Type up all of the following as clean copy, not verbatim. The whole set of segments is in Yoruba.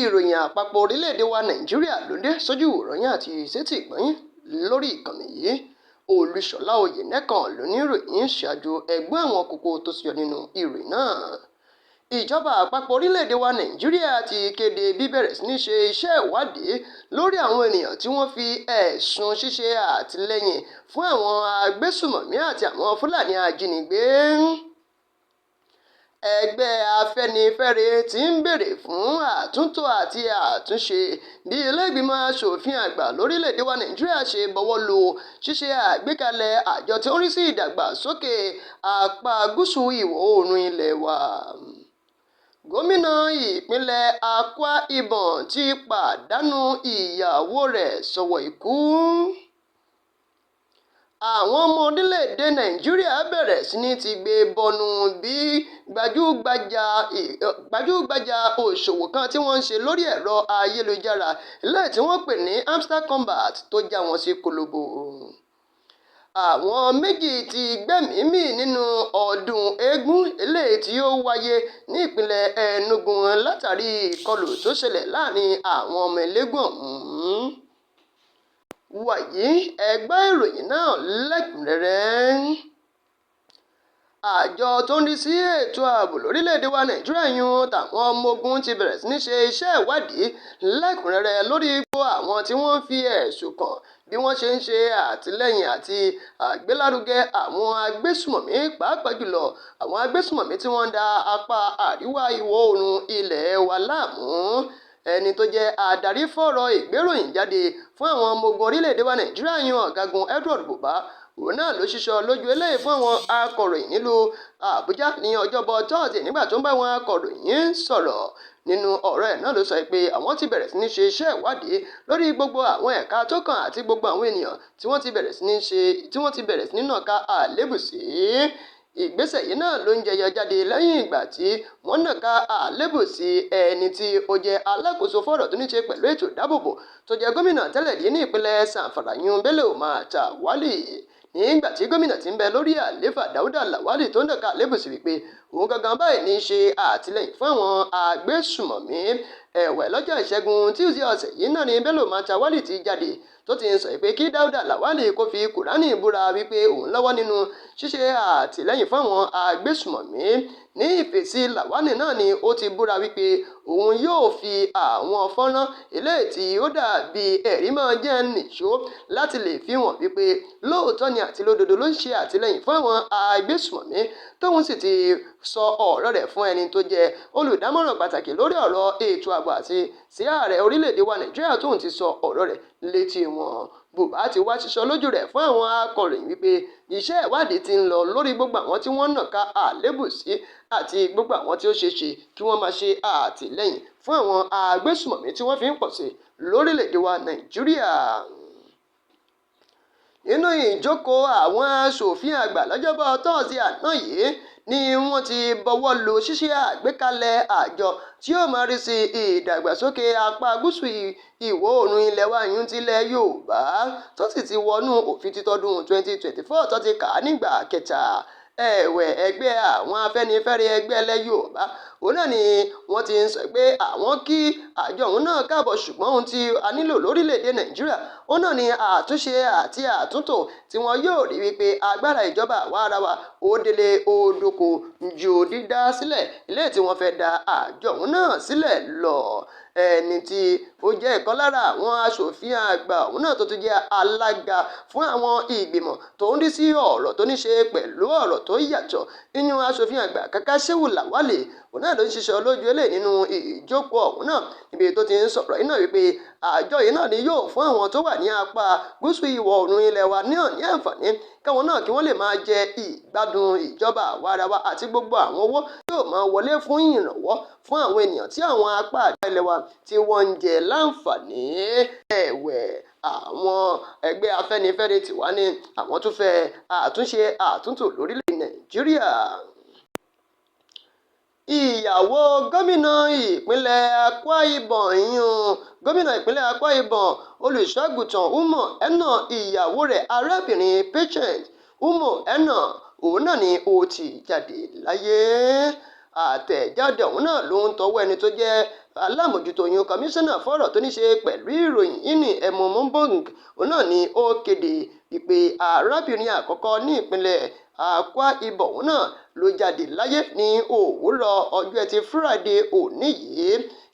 ìròyìn àpapọ̀ orílẹ̀-èdè wa Nàìjíríà ló dé sójú ìròyìn àti ìsétí ìgbọ́yìn lórí ìkànnì yìí. Olúṣọlá Oyènẹ́kan ló ní ìròyìn ṣáájú ẹgbẹ́ àwọn kókó tó ṣúyọ nínú ìròyìn náà. Ìjọba àpapọ̀ orílẹ̀-èdè wa Nàìjíríà ti kéde bíbẹ̀rẹ̀ sí ní ṣe iṣẹ́ ìwádìí lórí àwọn ènìyàn tí wọ́n fi ẹ̀sùn ṣíṣe àtìlẹ́yìn fún àwọn agbésùmọ̀mí àti àwọn Fúlàní ajínigbé. Ẹgbẹ́ Afenifere ti ń béèrè fún àtúntò àti àtúnṣe bí ilé-ìgbìmọ̀ aṣòfin àgbà lórílẹ̀-èdè wa Nàìjíríà ṣe bọwọ́ lu ṣíṣe àgbékalẹ̀ àjọ tí ó ń rí sí ìdàgbàsókè apá gúúsù ìwọ̀-oòrùn ilẹ̀ wa. Gómìnà ìpínlẹ̀ Akwa Ibom ti pàdánù ìyàwó rẹ̀ sọ́wọ́ ikú. Àwọn ọmọ orílẹ̀-èdè Nàìjíríà bẹ̀rẹ̀ sí ní ti gbé bọnú bí gbajúgbajà òṣòwò kan tí wọ́n ń ṣe lórí ẹ̀rọ ayélujára eléyìí tí wọ́n pè ní Hamster tó já wọn sí Kolobo. Àwọn méjì ti gbẹ́mìí mì nínú ọdún eégún eléyìí tí ó wáyé ní ìpínlẹ̀ Enugu látàrí ìkọlù tó ṣẹlẹ̀ láàrin àwọn ọmọ eléégún ọ̀hún. Wàyí ẹ gbọ́ ìròyìn náà lẹ́kùnrẹ́rẹ́. Àjọ tó ń rí sí ètò ààbò lórílẹ̀‐èdè wa Nàìjíríà yún tàwọn ọmọ ogun ti bẹ̀rẹ̀ sí ní ṣe iṣẹ́ ìwádìí lẹ́kùnrẹ́rẹ́ lórí ipò àwọn tí wọ́n fi ẹ̀sùn kàn bí wọ́n ṣe ń ṣe àtìlẹ́yìn àti àgbélárugẹ àwọn agbésùmọ̀mí pàápàá jùlọ àwọn agbésùmọ̀mí tí wọ́n ń da apá àríwá ìwọ̀ oòrùn ilẹ̀ wa láàmú. Ẹni tó jẹ́ adarí fọ́rọ̀ ìgbéròyìn jáde fún àwọn ọmọ ogun orílẹ̀-èdè wa Nàìjíríà yún ọ̀gágun Edward Buba òun náà ló ṣíṣọ lójú eléyìí fún àwọn akọ̀ròyìn nílùú Àbújá ní ọjọ́bọ̀ Tọ́sídẹ̀ẹ́ nígbà tó ń bá àwọn akọ̀ròyìn sọ̀rọ̀. Nínú ọ̀rọ̀ ẹ̀ náà ló sọ pé àwọn ti bẹ̀rẹ̀ sí ní ṣe iṣẹ́ ìwádìí lórí gbogbo àwọn ẹ̀ka tó kàn àti gbogbo àwọn ènìyàn tí wọ́n ti bẹ̀rẹ̀ sí ní nàka àlébù sí. Ìgbésẹ̀ yìí náà ló ń jẹyọ jáde lẹ́yìn ìgbà tí wọ́n nàka àlébù sí ẹni tí ó jẹ́ alákòóso fọ́rọ̀ tó ní ṣe pẹ̀lú ètò ìdáàbòbò tó jẹ́ gómìnà tẹ́lẹ̀ rí ní ìpínlẹ̀ Zamfara Bello Matawalle. Nígbà tí gómìnà ti ń bẹ lórí àlééfà Dáúdà Lawal tó ń nàka àlébù sí wípé òun gangan báyìí ní í ṣe àtìlẹ́yìn fún àwọn agbésùmọ̀mí. Ẹ̀wẹ̀ lọ́jọ́ Ìṣẹ́gun Tuesday ọ̀sẹ̀ yìí náà ni Bello Matawalle ti jáde tó ti ń sọ pé kí Dáúdà Lawal kó fi Kùránì búra wípé òun lọ́wọ́ nínú ṣíṣe àtìlẹ́yìn fún àwọn agbésùmọ̀mí. Ní ìfèsì Lawal náà ni ó ti búra wípé òun yóò fi àwọn fọ́nrán eléyìí tí ó dàbí ẹ̀rí máa jẹ́ nìṣó láti lè fi hàn wípé lóòótọ́ ni àti lódodo ló ń ṣe àtìlẹ́yìn fún àwọn agbésùmọ̀mí tóun sì ti sọ ọ̀rọ̀ rẹ̀ fún ẹni tó jẹ́ olùdámọ̀ràn pàtàkì lórí ọ̀rọ̀ ètò ààbò àti sí ààrẹ orílẹ̀-èdè wa Nàìjíríà tóun ti sọ ọ̀rọ̀ rẹ̀ létí wọn. Bùbá ti wá ṣíṣọ lójú rẹ̀ fún àwọn akọ̀ròyìn wípé iṣẹ́ ìwádìí ti ń lọ lórí gbogbo àwọn tí wọ́n nàka àlébù sí àti gbogbo àwọn tí ó ṣeé ṣe kí wọ́n máa ṣe àtìlẹ́yìn fún àwọn agbésùmọ̀mí tí wọ́n fi ń pọ̀ sí lórílẹ̀-èdè wa Nàìjíríà. Nínú ìjókòó àwọn aṣòfin àgbà lọ́jọ́bọ̀ Tọ́sídẹ̀ẹ́ àná yìí ni wọ́n ti bọwọ́ lu ṣíṣe àgbékalẹ̀ àjọ tí yóò máa rí sí ìdàgbàsókè apá gúúsù ìwọ̀-oòrùn ilẹ̀ wa yún tilẹ̀ Yorùbá tó sì ti wọnú òfin títọ́dún 2024 tó ti kà á nígbà kẹta. Ẹ̀wẹ̀ ẹgbẹ́ àwọn Afẹ́nifẹ́re ẹgbẹ́ ilẹ̀ Yorùbá òun náà ni wọ́n ti ń sọ pé àwọn kí àjọ òun náà káàbọ̀ ṣùgbọ́n ohun tí a nílò lórílẹ̀‐èdè Nàìjíríà òun náà ni àtúnṣe àti àtúntò tí wọn yóò rí wípé agbára ìjọba àwa-arawa ó délé ó dóko ju dídá sílẹ̀ ilé tí wọ́n fẹ́ da àjọ òun náà sílẹ̀ lọ. Ẹni tí ó jẹ́ ìkan lára àwọn aṣòfin àgbà òun náà tó tún jẹ́ alága fún àwọn ìgbìmọ̀ tó ń rí sí ọ̀rọ̀ tó ní ṣe pẹ̀lú ọ̀rọ̀ tó yàtọ̀ nínú aṣòfin àgbà Kaka Shehu Lawal òun náà ló ń ṣiṣẹ́ lójú eléyìí nínú ìjókòó ọ̀hún náà níbi tó ti ń sọ̀rọ̀ iná wípé àjọ yìí náà ni yóò fún àwọn tó wà ní apá gúúsù ìwọ̀ oòrùn ilẹ̀ wa náà ní àǹfààní káwọn náà kí wọ́n lè máa jẹ ìgbádùn ìjọba àwa-arawa àti gbogbo àwọn owó yóò máa wọlé fún ìrànwọ́ fún àwọn ènìyàn tí àwọn apá àgbà ilẹ̀ wa tí wọ́n ń jẹ láǹfààní. Ẹ̀wẹ̀ àwọn ẹgbẹ́ Afẹ́nifẹ́re ti wá ní àwọn tún fẹ́ àtúnṣe àtúntò lórílẹ̀ Nàìjíríà. Ìyàwó gómìnà ìpínlẹ̀ Akwa Ibom gómìnà ìpínlẹ̀ Akwa Ibom olùṣọ́àgùntàn Umo Eno ìyàwó rẹ̀ arábìnrin Patient Umo Eno òun náà ni ó ti jáde láyé. Àtẹ̀jáde ọ̀hún náà ló ń tọwọ́ ẹni tó jẹ́ alámòjútó yún kọmíṣánná fọ́rọ̀ tó ní ṣe pẹ̀lú ìròyìn ìní ẹ̀mọ́ mọ́bọ́ǹg òun náà ni ó kéde ìpè arábìnrin àkọ́kọ́ ní ìpínlẹ̀ Akwa Ibom náà ló jáde láyé ní òwúrọ̀ ọjọ́ Ẹtì Friday òní yìí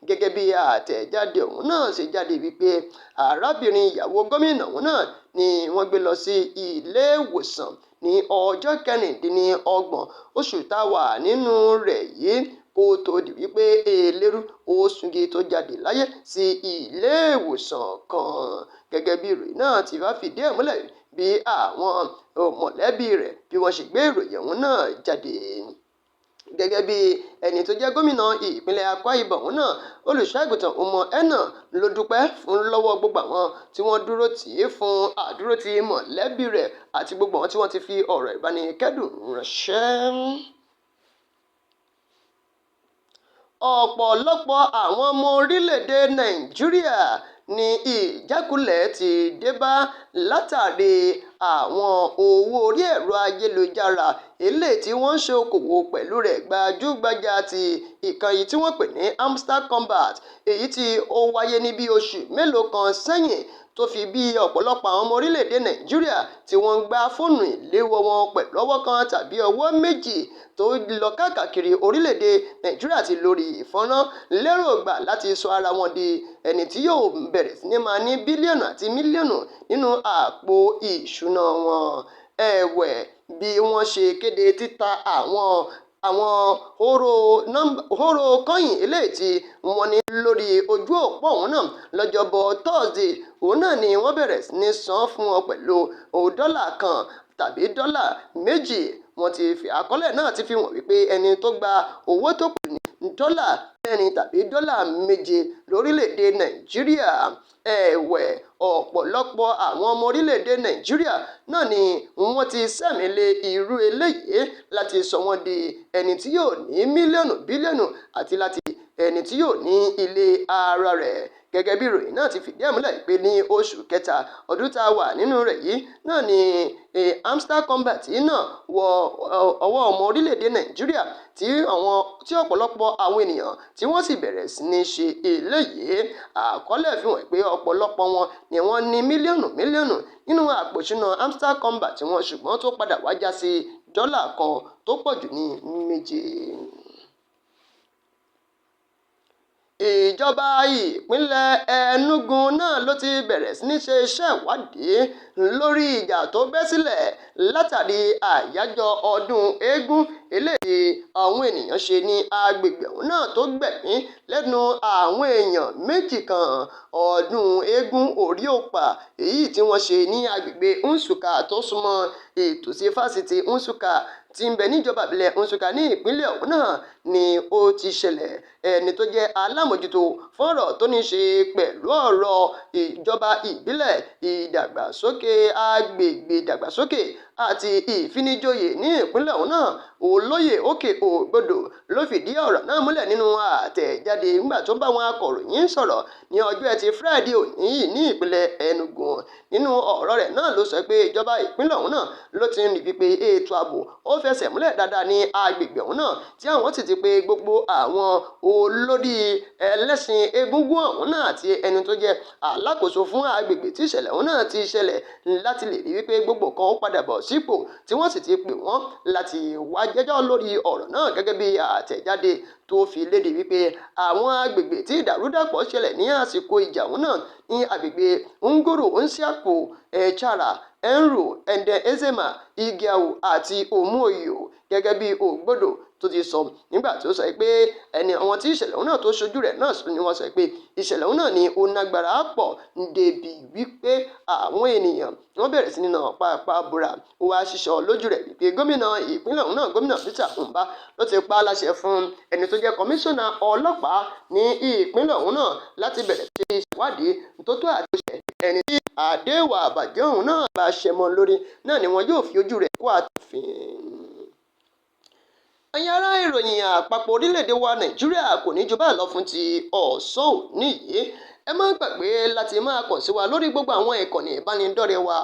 gẹ́gẹ́ bí àtẹ̀jáde òun náà ṣe jáde wípé arábìnrin ìyàwó gómìnà òun náà ni wọ́n gbé lọ sí ilé ìwòsàn ní ọjọ́ kẹrìndínlọ́gbọ̀n oṣù tá a wà nínú rẹ̀ yìí kó tó di wípé eléru ó sungi tó jáde láyé sí ilé ìwòsàn kan gẹ́gẹ́ bí ìròyìn náà ti bá fìdí ẹ̀ múlẹ̀ bí àwọn mọ̀lẹ́bí rẹ̀ bí wọ́n ṣe gbé ìròyìn ọ̀hún náà jáde gẹ́gẹ́ bí ẹni tó jẹ́ gómìnà ìpínlẹ̀ Akwa Ibom náà olùṣọ́-àgùntàn ọmọ ẹ̀nà ló dúpẹ́ fún lọ́wọ́ gbogbo àwọn tí wọ́n dúró tì í fún àdúrótì mọ̀lẹ́bí rẹ̀ àti gbogbo àwọn tí wọ́n ti fi ọ̀rọ̀ ìbánikẹ́dùn ránṣẹ́. Ọ̀pọ̀lọpọ̀ àwọn ọmọ orílẹ̀-èdè Nàìjíríà ni ìjákulẹ̀ ti dé bá látàrí àwọn owó orí ẹ̀rọ ayélujára eléyìí tí wọ́n ń ṣe okòwò pẹ̀lú rẹ̀ gbajúgbajà ti ìkànnì tí wọ́n pè ní Hamster èyí tí ó wáyé ní bí oṣù mélòó kan sẹ́yìn tó fi bí ọ̀pọ̀lọpọ̀ àwọn ọmọ orílẹ̀-èdè Nàìjíríà tí wọ́n ń gba fóònù ìléwọ́ wọn pẹ̀lú ọwọ́ kan tàbí ọwọ́ méjì tó lọ káàkiri orílẹ̀-èdè Nàìjíríà ti lórí ìfọ́nrán lérògbà láti sọ ara wọn di ẹni tí yóò bẹ̀rẹ̀ sí ní máa ní bílíọ̀nù àti mílíọ̀nù nínú àpò ìṣúná wọn. Ẹ̀wẹ̀ bí wọ́n ṣe kéde títa àwọn hóró kọ́yìn eléyìí tí wọ́n ní lórí ojú òpó ọ̀hún náà lọ́jọ́bọ̀ Thursday òun náà ni wọ́n bẹ̀rẹ̀ sí ní san fún wọn pẹ̀lú dọ́là kan tàbí dọ́là méjì. Wọ́n ti fi àkọọ́lẹ̀ náà ti fi hàn wípé ẹni tó gba owó tó pọ̀ ní dọ́là mẹ́rin tàbí dọ́là méje lórílẹ̀‐èdè Nàìjíríà. Ẹ̀wẹ̀ ọ̀pọ̀lọpọ̀ àwọn ọmọ orílẹ̀‐èdè Nàìjíríà náà ni wọ́n ti sẹ̀mí lé irú eléyìí láti sọ wọ́n di ẹni tí yóò ní mílíọ̀nù bílíọ̀nù àti láti ẹni tí yóò ní ilé ara rẹ̀. Gẹ́gẹ́ bí ìròyìn náà ti fìdí ẹ̀ múlẹ̀ pé ní oṣù kẹta ọdún tá a wà nínú rẹ̀ yìí náà ni Hamster náà wọ ọwọ́ ọmọ orílẹ̀-èdè Nàìjíríà tí ọ̀pọ̀lọpọ̀ àwọn ènìyàn tí wọ́n sì bẹ̀rẹ̀ sí ní ṣe eléyìí. Àkọọ́lẹ̀ fi hàn pé ọ̀pọ̀lọpọ̀ wọn ni wọ́n ní mílíọ̀nù nínú àpò ìṣúná Hamster wọn ṣùgbọ́n tó padà wá já sí dọ́là kan tó pọ̀ jù ní méje. Ìjọba ìpínlẹ̀ Enugu náà ló ti bẹ̀rẹ̀ sí ní ṣe iṣẹ́ ìwádìí lórí ìjà tó bẹ́ sílẹ̀ látàrí àyájọ́ ọdún eégún eléyìí àwọn ènìyàn ṣe ní agbègbè ọ̀hún náà tó gbẹ̀mí lẹ́nu àwọn èèyàn méjì kan. Ọdún eégún orí òpà èyí tí wọ́n ṣe ní agbègbè Nsukka tó súnmọ́ ìtòsí fásitì Nsukka tí ń bẹ níjọba ìbílẹ̀ Nsukka ní ìpínlẹ̀ ọ̀hún náà ni ó ti ṣẹlẹ̀. Ẹni tó jẹ́ alámòjútó fọ́rọ̀ tó ní ṣe pẹ̀lú ọ̀rọ̀ ìjọba ìbílẹ̀ ìdàgbàsókè agbègbè ìdàgbàsókè àti ìfinijoyè ní ìpínlẹ̀ ọ̀hún náà olóyè òkè ògbódò ló fìdí ọ̀rọ̀ náà múlẹ̀ nínú àtẹ̀jáde nígbà tó bá wọn akọ̀ròyìn sọ̀rọ̀ ní ọjọ́ Ẹtì Friday òní yìí ní ìpínlẹ̀ Enugu. Nínú ọ̀rọ̀ rẹ̀ náà ló sọ pé ìjọba ìpínlẹ̀ ọ̀hún náà ló ti ń rí wípé ètò ààbò ó fẹsẹ̀ múlẹ̀ dáadáa ní agbègbè ọ̀hún náà tí àwọn sì ti pe gbogbo àwọn olórí ẹlẹ́sìn egúngún ọ̀hún náà àti ẹni tó jẹ́ alákòóso fún agbègbè tí ìṣẹ̀lẹ̀ ọ̀hún náà ti ṣẹlẹ̀ láti lè rí wípé gbogbo kan ó padà bọ̀ sípò tí wọ́n sì ti pè wọ́n láti wá jẹ́jọ́ lórí ọ̀rọ̀ náà gẹ́gẹ́ bí àtẹ̀jáde tó fi léde wípé àwọn agbègbè tí ìdàrúdàpọ̀ ṣẹlẹ̀ ní àsìkò ìjà ọ̀hún náà ní agbègbè Ngoro Nsiapo Echara Enru Ende Ezema Igiawu àti Omuoyo gẹ́gẹ́ bí Ògbódò tó ti sọ nígbà tó sọ pé àwọn tí ìṣẹ̀lẹ̀ ọ̀hún náà tó ṣojú rẹ̀ náà ni wọ́n sọ pé ìṣẹ̀lẹ̀ ọ̀hún náà ni ó nágbára pọ̀ débi wípé àwọn ènìyàn wọ́n bẹ̀rẹ̀ sí nínú pápá búra ó wá ṣíṣọ lójú rẹ̀ wípé gómìnà ìpínlẹ̀ ọ̀hún náà gómìnà Peter Mbah ló ti pa á láṣẹ fún ẹni tó jẹ́ kọmíṣánná ọlọ́pàá ní ìpínlẹ̀ ọ̀hún náà láti bẹ̀rẹ̀ sí ìṣèwádìí tó tó àtúnṣe ẹni tí àdéhùn àbàjẹ́ ọ̀hún náà bá ṣẹ mọ́ lórí náà ni wọn yóò fi ojú rẹ̀ kó àtòfin. Ẹ̀yin ará ìròyìn àpapọ̀ orílẹ̀-èdè wa Nàìjíríà kò ní jù báyìí lọ fún ti ọ̀sán òní yìí. Ẹ má gbàgbé láti máa kàn sí wa lórí gbogbo àwọn ìkànnì ìbánidọ́rẹ̀ẹ́ wa